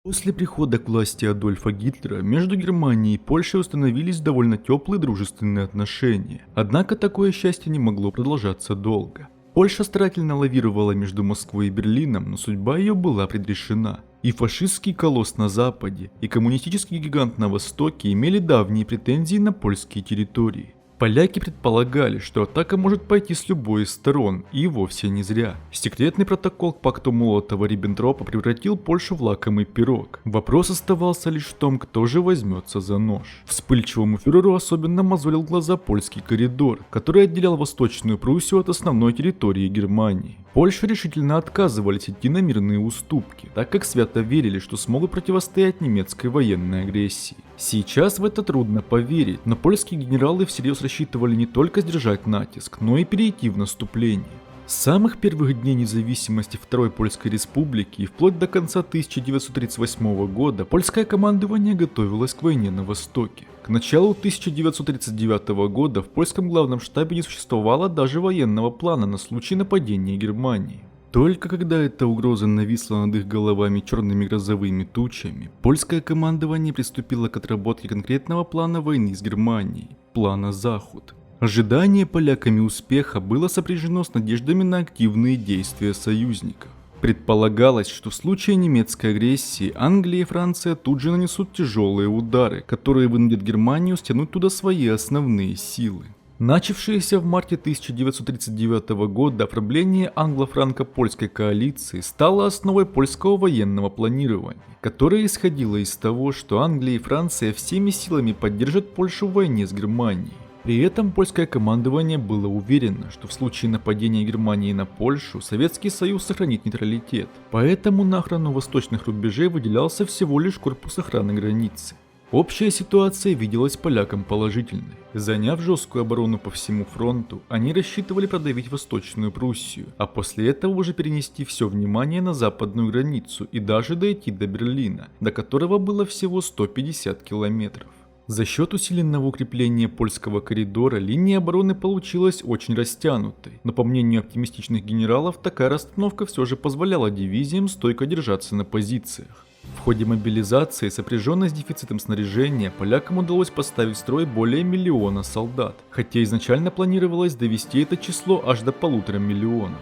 После прихода к власти Адольфа Гитлера между Германией и Польшей установились довольно теплые дружественные отношения. Однако такое счастье не могло продолжаться долго. Польша старательно лавировала между Москвой и Берлином, но судьба ее была предрешена. И фашистский колосс на западе, и коммунистический гигант на востоке имели давние претензии на польские территории. Поляки предполагали, что атака может пойти с любой из сторон, и вовсе не зря. Секретный протокол к пакту Молотова-Риббентропа превратил Польшу в лакомый пирог. Вопрос оставался лишь в том, кто же возьмется за нож. Вспыльчивому фюреру особенно мозолил глаза польский коридор, который отделял Восточную Пруссию от основной территории Германии. Польшу решительно отказывались идти на мирные уступки, так как свято верили, что смогут противостоять немецкой военной агрессии. Сейчас в это трудно поверить, но польские генералы всерьез рассчитывали не только сдержать натиск, но и перейти в наступление. С самых первых дней независимости Второй Польской Республики и вплоть до конца 1938 года польское командование готовилось к войне на Востоке. К началу 1939 года в польском главном штабе не существовало даже военного плана на случай нападения Германии. Только когда эта угроза нависла над их головами черными грозовыми тучами, польское командование приступило к отработке конкретного плана войны с Германией – плана «Захуд». Ожидание поляками успеха было сопряжено с надеждами на активные действия союзников. Предполагалось, что в случае немецкой агрессии Англия и Франция тут же нанесут тяжелые удары, которые вынудят Германию стянуть туда свои основные силы. Начавшееся в марте 1939 года оформление англо-франко-польской коалиции стало основой польского военного планирования, которое исходило из того, что Англия и Франция всеми силами поддержат Польшу в войне с Германией. При этом польское командование было уверено, что в случае нападения Германии на Польшу Советский Союз сохранит нейтралитет, поэтому на охрану восточных рубежей выделялся всего лишь корпус охраны границы. Общая ситуация виделась полякам положительной. Заняв жесткую оборону по всему фронту, они рассчитывали продавить Восточную Пруссию, а после этого уже перенести все внимание на западную границу и даже дойти до Берлина, до которого было всего 150 километров. За счет усиленного укрепления польского коридора линия обороны получилась очень растянутой, но по мнению оптимистичных генералов такая расстановка все же позволяла дивизиям стойко держаться на позициях. В ходе мобилизации, сопряженной с дефицитом снаряжения, полякам удалось поставить в строй более 1 миллиона солдат, хотя изначально планировалось довести это число аж до 1,5 миллиона.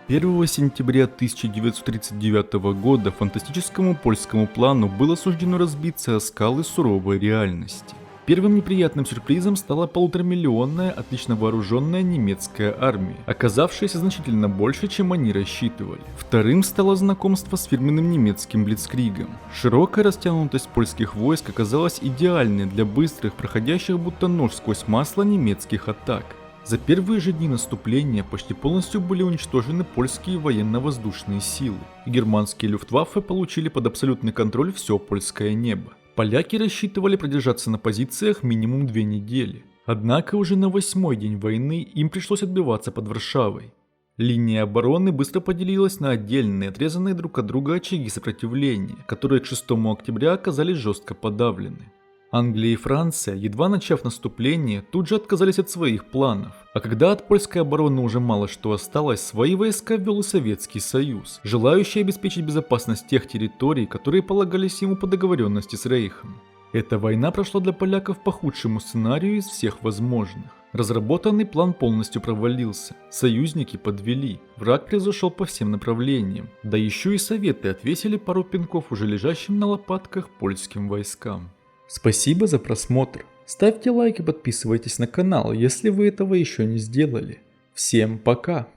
1 сентября 1939 года фантастическому польскому плану было суждено разбиться о скалы суровой реальности. Первым неприятным сюрпризом стала 1,5-миллионная отлично вооруженная немецкая армия, оказавшаяся значительно больше, чем они рассчитывали. Вторым стало знакомство с фирменным немецким блицкригом. Широкая растянутость польских войск оказалась идеальной для быстрых, проходящих будто нож сквозь масло немецких атак. За первые же дни наступления почти полностью были уничтожены польские военно-воздушные силы, и германские люфтваффе получили под абсолютный контроль все польское небо. Поляки рассчитывали продержаться на позициях минимум 2 недели. Однако уже на 8-й день войны им пришлось отбиваться под Варшавой. Линия обороны быстро поделилась на отдельные, отрезанные друг от друга очаги сопротивления, которые к 6 октября оказались жестко подавлены. Англия и Франция, едва начав наступление, тут же отказались от своих планов. А когда от польской обороны уже мало что осталось, свои войска ввел и Советский Союз, желающий обеспечить безопасность тех территорий, которые полагались ему по договоренности с Рейхом. Эта война прошла для поляков по худшему сценарию из всех возможных. Разработанный план полностью провалился, союзники подвели, враг превзошел по всем направлениям, да еще и Советы отвесили пару пинков уже лежащим на лопатках польским войскам. Спасибо за просмотр. Ставьте лайк и подписывайтесь на канал, если вы этого еще не сделали. Всем пока!